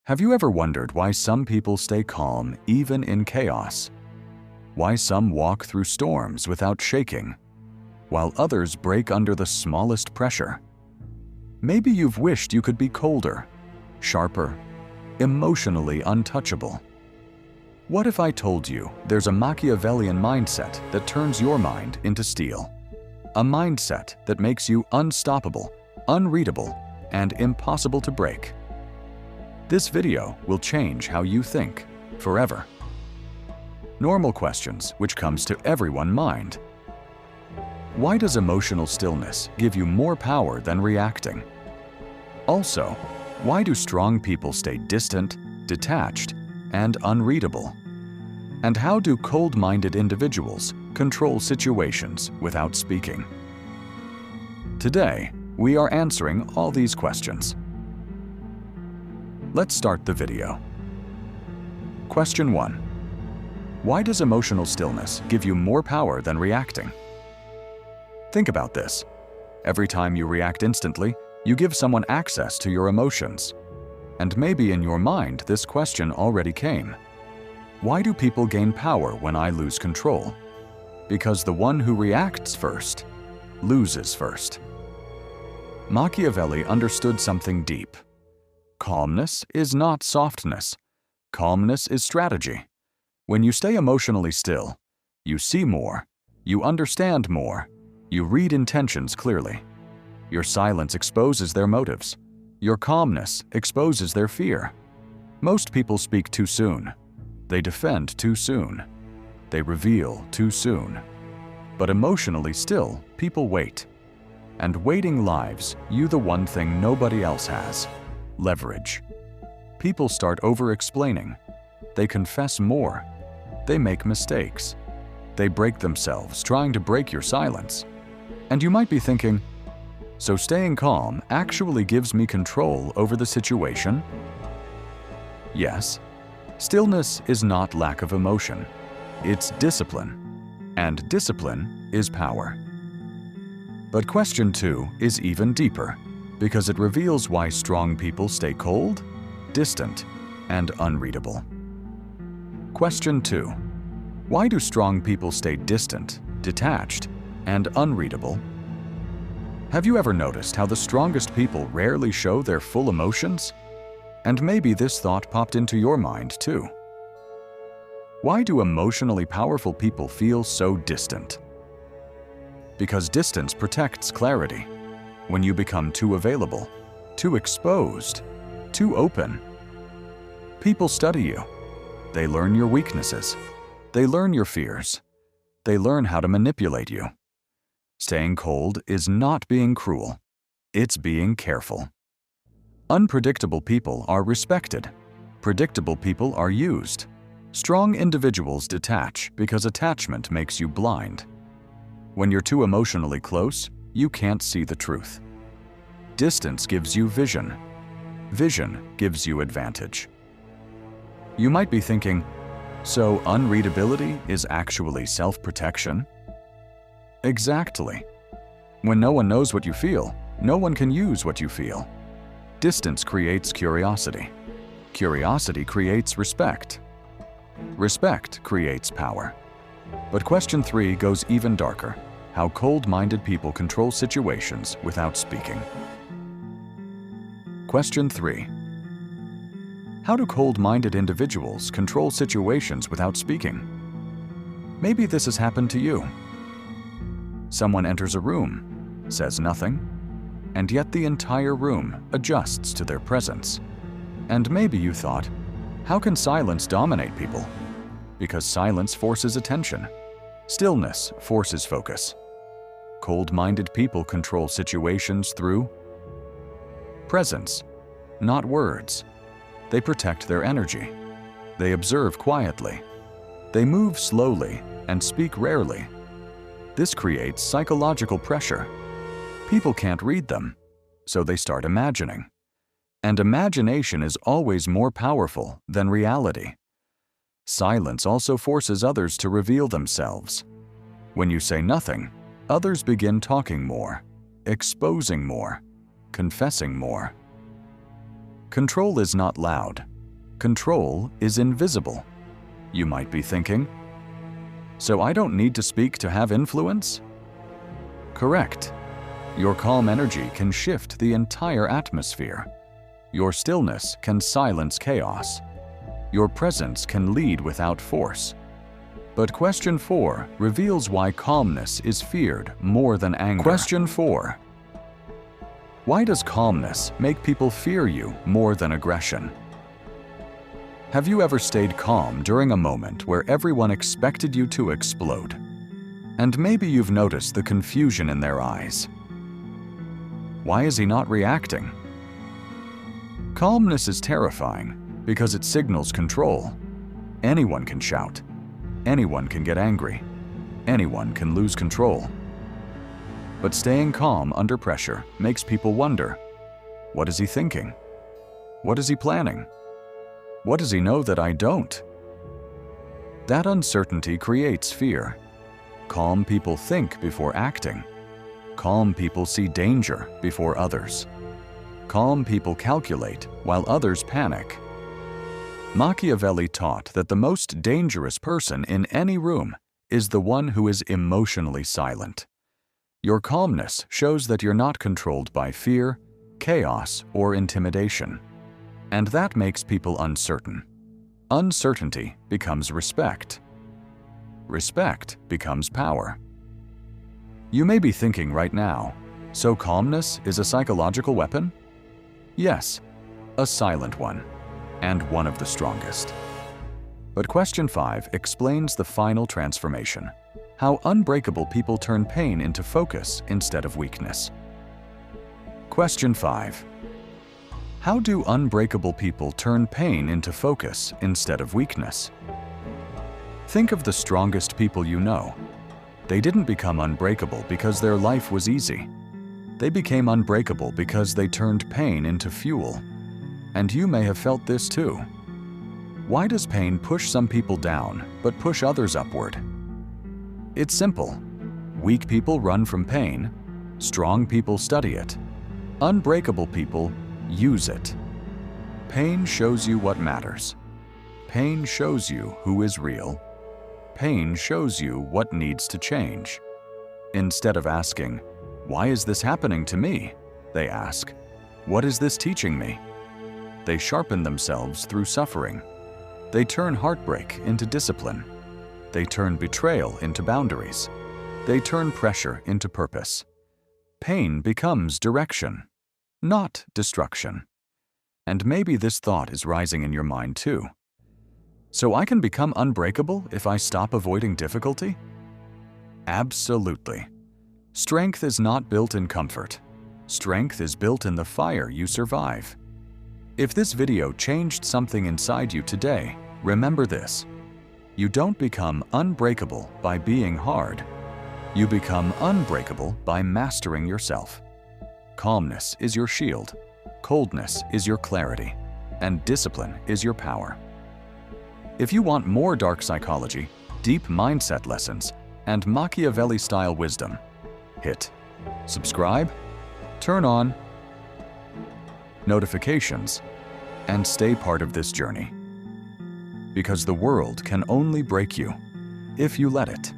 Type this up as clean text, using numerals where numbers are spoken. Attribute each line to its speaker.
Speaker 1: Have you ever wondered why some people stay calm even in chaos? Why some walk through storms without shaking, while others break under the smallest pressure? Maybe you've wished you could be colder, sharper, emotionally untouchable. What if I told you there's a Machiavellian mindset that turns your mind into steel? A mindset that makes you unstoppable, unreadable, and impossible to break. This video will change how you think forever. Normal questions which comes to everyone's mind. Why does emotional stillness give you more power than reacting? Also, why do strong people stay distant, detached, and unreadable? And how do cold-minded individuals control situations without speaking? Today, we are answering all these questions. Let's start the video. Question 1. Why does emotional stillness give you more power than reacting? Think about this. Every time you react instantly, you give someone access to your emotions. And maybe in your mind, this question already came. Why do people gain power when I lose control? Because the one who reacts first loses first. Machiavelli understood something deep. Calmness is not softness. Calmness is strategy. When you stay emotionally still, you see more, you understand more, you read intentions clearly. Your silence exposes their motives. Your calmness exposes their fear. Most people speak too soon. They defend too soon. They reveal too soon. But emotionally still, people wait. And waiting lives you the one thing nobody else has: leverage. People start over-explaining. They confess more. They make mistakes. They break themselves trying to break your silence. And you might be thinking, so staying calm actually gives me control over the situation? Yes. Stillness is not lack of emotion. It's discipline. And discipline is power. But question 2 is even deeper, because it reveals why strong people stay cold, distant, and unreadable. Question 2. Why do strong people stay distant, detached, and unreadable? Have you ever noticed how the strongest people rarely show their full emotions? And maybe this thought popped into your mind too. Why do emotionally powerful people feel so distant? Because distance protects clarity. When you become too available, too exposed, too open, people study you. They learn your weaknesses. They learn your fears. They learn how to manipulate you. Staying cold is not being cruel. It's being careful. Unpredictable people are respected. Predictable people are used. Strong individuals detach because attachment makes you blind. When you're too emotionally close, you can't see the truth. Distance gives you vision. Vision gives you advantage. You might be thinking, so unreadability is actually self-protection? Exactly. When no one knows what you feel, no one can use what you feel. Distance creates curiosity. Curiosity creates respect. Respect creates power. But question 3 goes even darker: how cold-minded people control situations without speaking. Question 3. How do cold-minded individuals control situations without speaking? Maybe this has happened to you. Someone enters a room, says nothing, and yet the entire room adjusts to their presence. And maybe you thought, how can silence dominate people? Because silence forces attention. Stillness forces focus. Cold-minded people control situations through presence, not words. They protect their energy. They observe quietly. They move slowly and speak rarely. This creates psychological pressure. People can't read them, so they start imagining. And imagination is always more powerful than reality. Silence also forces others to reveal themselves. When you say nothing, others begin talking more, exposing more, confessing more. Control is not loud, Control is invisible. You might be thinking, so I don't need to speak to have influence? Correct. Your calm energy can shift the entire atmosphere. Your stillness can silence chaos. Your presence can lead without force. But question 4 reveals why calmness is feared more than anger. Question 4. Why does calmness make people fear you more than aggression? Have you ever stayed calm during a moment where everyone expected you to explode? And maybe you've noticed the confusion in their eyes. Why is he not reacting? Calmness is terrifying because it signals control. Anyone can shout. Anyone can get angry. Anyone can lose control. But staying calm under pressure makes people wonder, what is he thinking? What is he planning? What does he know that I don't? That uncertainty creates fear. Calm people think before acting. Calm people see danger before others. Calm people calculate while others panic. Machiavelli taught that the most dangerous person in any room is the one who is emotionally silent. Your calmness shows that you're not controlled by fear, chaos, or intimidation. And that makes people uncertain. Uncertainty becomes respect. Respect becomes power. You may be thinking right now, so calmness is a psychological weapon? Yes, a silent one, and one of the strongest. But question 5 explains the final transformation, how unbreakable people turn pain into focus instead of weakness. Question 5. How do unbreakable people turn pain into focus instead of weakness? Think of the strongest people you know. They didn't become unbreakable because their life was easy. They became unbreakable because they turned pain into fuel. And you may have felt this too. Why does pain push some people down but push others upward? It's simple. Weak people run from pain. Strong people study it. Unbreakable people use it. Pain shows you what matters. Pain shows you who is real. Pain shows you what needs to change. Instead of asking, "Why is this happening to me?" they ask, "What is this teaching me?" They sharpen themselves through suffering. They turn heartbreak into discipline. They turn betrayal into boundaries. They turn pressure into purpose. Pain becomes direction, not destruction. And maybe this thought is rising in your mind too. So I can become unbreakable if I stop avoiding difficulty? Absolutely. Strength is not built in comfort. Strength is built in the fire you survive. If this video changed something inside you today, remember this. You don't become unbreakable by being hard. You become unbreakable by mastering yourself. Calmness is your shield, coldness is your clarity, and discipline is your power. If you want more dark psychology, deep mindset lessons, and Machiavelli-style wisdom, hit subscribe, turn on notifications, and stay part of this journey. Because the world can only break you if you let it.